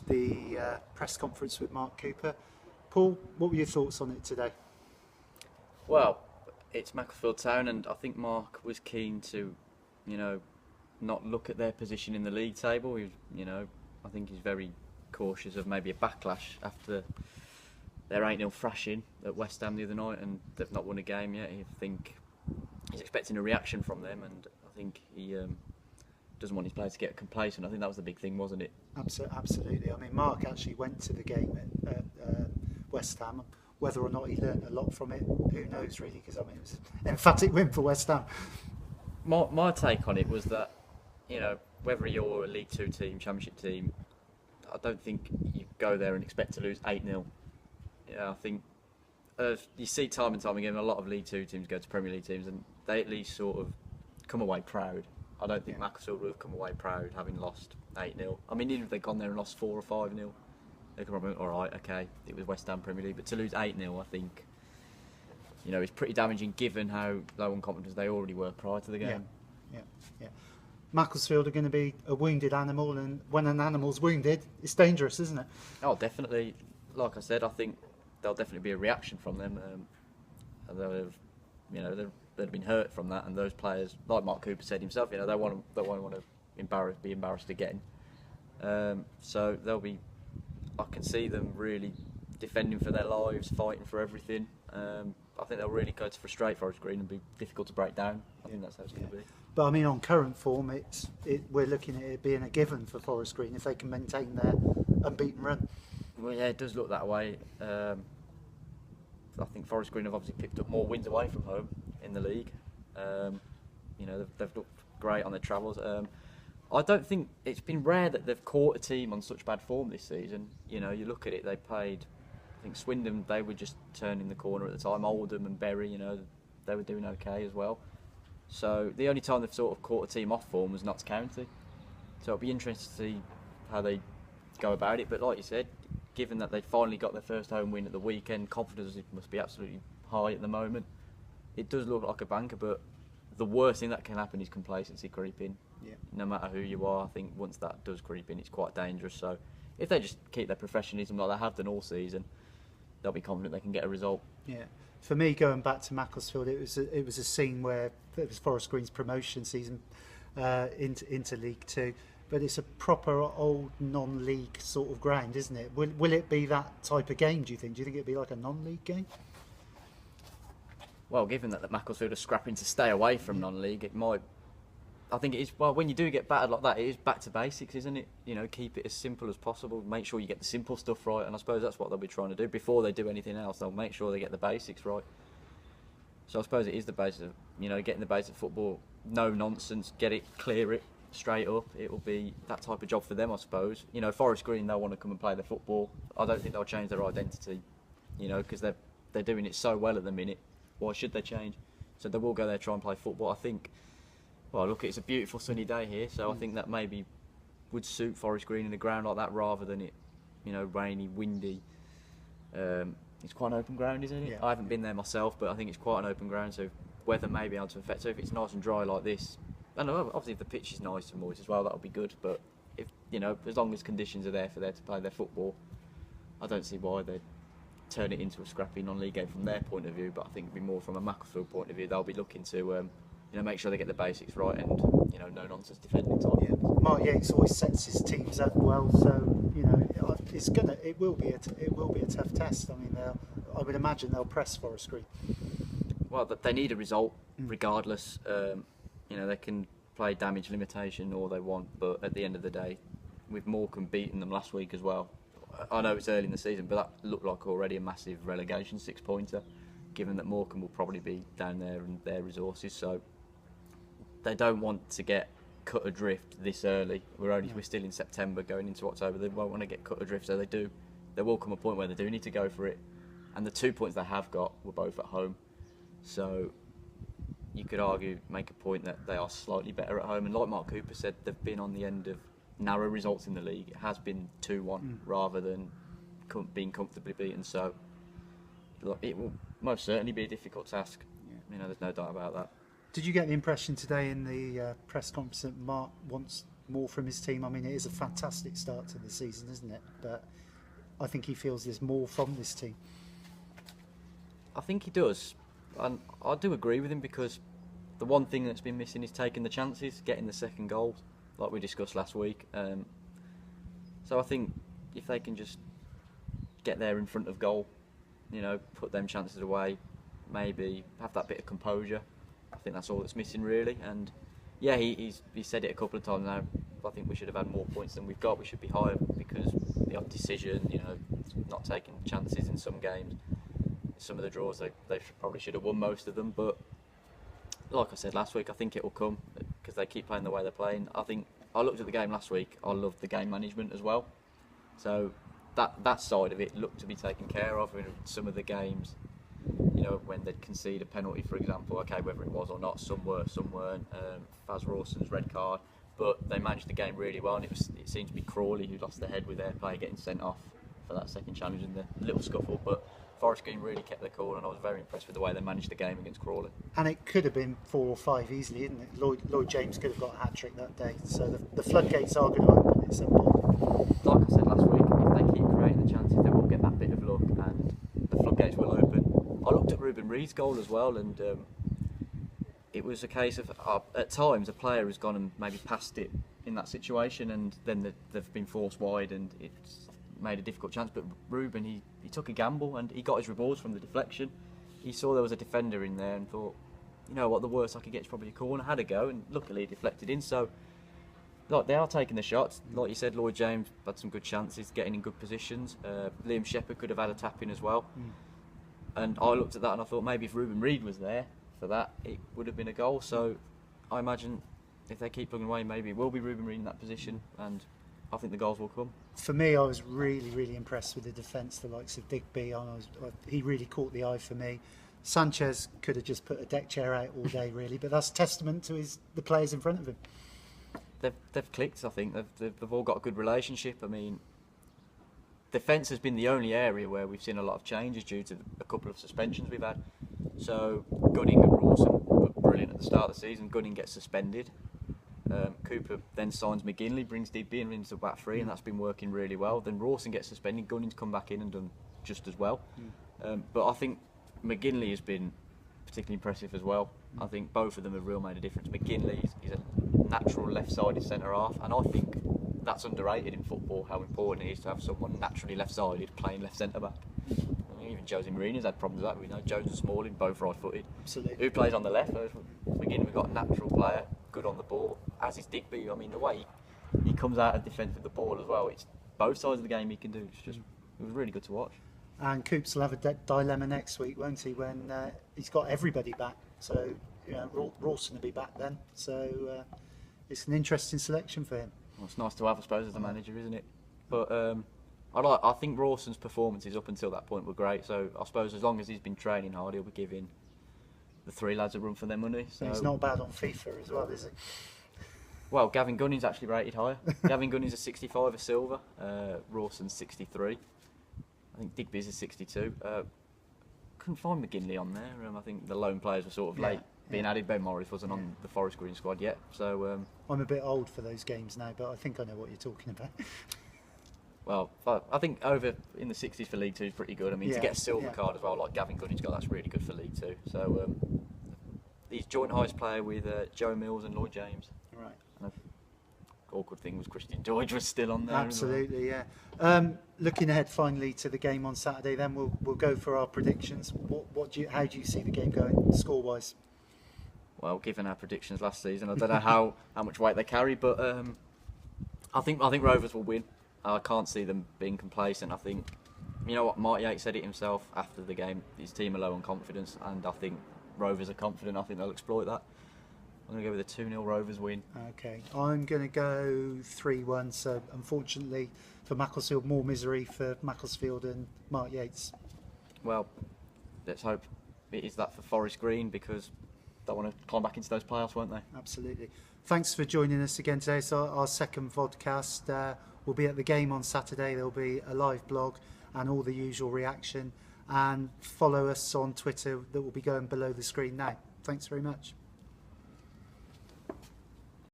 watched the press conference with Mark Cooper. Paul, what were your thoughts on it today? Well, it's Macclesfield Town, and I think Mark was keen to, not look at their position in the league table. I think he's very cautious of maybe a backlash after their 8-0 thrashing at West Ham the other night, and they've not won a game yet. I think he's expecting a reaction from them, and I think he doesn't want his players to get complacent. I think that was the big thing, wasn't it? Absolutely. I mean, Mark actually went to the game at West Ham. Whether or not he learned a lot from it, who knows really, because it was an emphatic win for West Ham. My take on it was that, whether you're a League 2 team, Championship team, I don't think you go there and expect to lose 8-0. I think you see time and time again, a lot of League 2 teams go to Premier League teams and they at least sort of come away proud. I don't think Macclesfield would have come away proud having lost 8-0. I mean, even if they'd gone there and lost 4 or 5-0, they could probably, alright, okay, it was West Ham Premier League, but to lose 8-0, I think, it's pretty damaging given how low on confidence they already were prior to the game. Yeah. Macclesfield are going to be a wounded animal, and when an animal's wounded, it's dangerous, isn't it? Oh, definitely. Like I said, I think there'll definitely be a reaction from them. They've been hurt from that, and those players, like Mark Cooper said himself, they won't want to be embarrassed again. So they'll be. I can see them really defending for their lives, fighting for everything. I think they'll really go to frustrate Forest Green and be difficult to break down. I think that's how it's going to be. But I mean, on current form, we're looking at it being a given for Forest Green if they can maintain their unbeaten run. Well, yeah, it does look that way. I think Forest Green have obviously picked up more wins away from home in the league. They've looked great on their travels. I don't think it's been rare that they've caught a team on such bad form this season. You look at it, they played, I think Swindon, they were just turning the corner at the time. Oldham and Bury, they were doing okay as well. So the only time they've sort of caught a team off form was Notts County. So it'll be interesting to see how they go about it. But like you said, given that they finally got their first home win at the weekend, confidence must be absolutely high at the moment. It does look like a banker, but the worst thing that can happen is complacency creep in. Yeah. No matter who you are, I think once that does creep in, it's quite dangerous. So if they just keep their professionalism like they have done all season, they'll be confident they can get a result. Yeah. For me, going back to Macclesfield, it was a scene where it was Forest Green's promotion season into League 2. But it's a proper old non-league sort of ground, isn't it? Will it be that type of game, do you think? Do you think it'll be like a non-league game? Well, given that the Macclesfield are scrapping to stay away from non-league, it might. I think it is. Well, when you do get battered like that, it is back to basics, isn't it? Keep it as simple as possible. Make sure you get the simple stuff right, and I suppose that's what they'll be trying to do before they do anything else. They'll make sure they get the basics right. So I suppose it is the basis of, getting the basic football, no nonsense, get it, clear it straight up. It will be that type of job for them, I suppose. Forest Green, they'll want to come and play their football. I don't think they'll change their identity, because they're doing it so well at the minute. Why should they change? So they will go there, try and play football. I think. Well, look, it's a beautiful sunny day here, so I think that maybe would suit Forest Green in a ground like that rather than it, rainy, windy. It's quite an open ground, isn't it? Yeah. I haven't been there myself, but I think it's quite an open ground, so weather may be able to affect. So if it's nice and dry like this, and obviously if the pitch is nice and moist as well, that'll be good. But if as long as conditions are there for them to play their football, I don't see why they'd turn it into a scrappy non-league game from their point of view. But I think it'd be more from a Macclesfield point of view. They'll be looking to. Make sure they get the basics right and no nonsense defending type. Yeah. Mark Yates always sets his teams up well, so it will be a tough test. I mean, I would imagine they'll press Forest Green. Well, they need a result regardless. They can play damage limitation all they want, but at the end of the day, with Morecambe beating them last week as well, I know it's early in the season, but that looked like already a massive relegation 6-pointer, given that Morecambe will probably be down there and their resources. So they don't want to get cut adrift this early. We're still in September, going into October. They won't want to get cut adrift, so there will come a point where they do need to go for it. And the 2 points they have got were both at home, so you could make a point that they are slightly better at home. And like Mark Cooper said, they've been on the end of narrow results in the league. It has been 2-1 rather than being comfortably beaten. So it will most certainly be a difficult task. Yeah. There's no doubt about that. Did you get the impression today in the press conference that Mark wants more from his team? I mean, it is a fantastic start to the season, isn't it? But I think he feels there's more from this team. I think he does, and I do agree with him, because the one thing that's been missing is taking the chances, getting the second goal, like we discussed last week. So I think if they can just get there in front of goal, put them chances away, maybe have that bit of composure, I think that's all that's missing really. And yeah, he said it a couple of times now. I think we should have had more points than we've got. We should be higher, because the odd decision, not taking chances in some games. Some of the draws they probably should have won most of them, but like I said last week, I think it will come, because they keep playing the way they're playing. I think I looked at the game last week. I loved the game management as well. So that side of it looked to be taken care of in some of the games. When they'd concede a penalty, for example, okay, whether it was or not, some were, some weren't. Faz Rawson's red card, but they managed the game really well, and it seemed to be Crawley who lost their head with their player getting sent off for that second challenge in the little scuffle. But Forest Green really kept their cool, and I was very impressed with the way they managed the game against Crawley. And it could have been 4 or 5 easily, isn't it? Lloyd James could have got a hat-trick that day, so the floodgates are going to open at some point. Like I said last week, if they keep creating the chances, they will get that bit of luck, and the floodgates will open. I looked at Ruben Reid's goal as well, and it was a case of at times a player has gone and maybe passed it in that situation, and then they've been forced wide, and it's made a difficult chance. But Ruben, he took a gamble, and he got his rewards from the deflection. He saw there was a defender in there and thought, you know what, the worst I could get is probably a corner. Had a go, and luckily he deflected in. So like, they are taking the shots. Like you said, Lloyd James had some good chances, getting in good positions. Liam Shepherd could have had a tap in as well. And I looked at that and I thought, maybe if Ruben Reid was there for that, it would have been a goal. So I imagine if they keep plugging away, maybe it will be Ruben Reid in that position, and I think the goals will come. For me, I was really, really impressed with the defence, the likes of Digby. He really caught the eye for me. Sanchez could have just put a deck chair out all day, really, but that's testament to the players in front of him. They've clicked, I think. They've all got a good relationship. I mean, defence has been the only area where we've seen a lot of changes due to a couple of suspensions we've had. So Gunning and Rawson were brilliant at the start of the season. Gunning gets suspended. Cooper then signs McGinley, brings Digby into the back three, and that's been working really well. Then Rawson gets suspended. Gunning's come back in and done just as well. But I think McGinley has been particularly impressive as well. I think both of them have really made a difference. McGinley is a natural left-sided centre half, and I think that's underrated in football, how important it is to have someone naturally left-sided playing left centre-back. I mean, even Jose Mourinho's had problems with that. We know Jones and Smalling, both right-footed. Absolutely. Who plays on the left? McGinley, we've got a natural player, good on the ball, as is Digby. I mean, the way he comes out of defence with the ball as well, it's both sides of the game he can do. It was really good to watch. And Coops will have a dilemma next week, won't he, when he's got everybody back. So, Rawson will be back then. So, it's an interesting selection for him. Well, it's nice to have, I suppose, as a manager, isn't it? But I think Rawson's performances up until that point were great. So, I suppose as long as he's been training hard, he'll be giving the three lads a run for their money. So. And he's not bad on FIFA as well, is he? Well, Gavin Gunning's actually rated higher. Gavin Gunning's a 65, a silver. Rawson's 63. I think Digby's a 62. Couldn't find McGinley on there. I think the lone players were sort of late being added. Ben Morris wasn't on the Forest Green squad yet. So I'm a bit old for those games now, but I think I know what you're talking about. Well, I think over in the 60s for League Two is pretty good. I mean, to get a silver card as well, like Gavin Gunning's got, that's really good for League Two. So he's joint highest player with Joe Mills and Lloyd James. Right. And awkward thing was Christian George was still on there. Absolutely, yeah. Looking ahead finally to the game on Saturday, then we'll go for our predictions. How do you see the game going score-wise? Well, given our predictions last season, I don't know how much weight they carry, but I think Rovers will win. I can't see them being complacent. I think, you know what, Mark Yates said it himself after the game, his team are low on confidence, and I think Rovers are confident. I think they'll exploit that. I'm going to go with a 2-0 Rovers win. Okay, I'm going to go 3-1, so unfortunately for Macclesfield, more misery for Macclesfield and Mark Yates. Well, let's hope it is that for Forest Green, because they want to climb back into those playoffs, won't they? Absolutely. Thanks for joining us again today. So our second vodcast. We'll be at the game on Saturday. There'll be a live blog and all the usual reaction. And follow us on Twitter that will be going below the screen now. Thanks very much.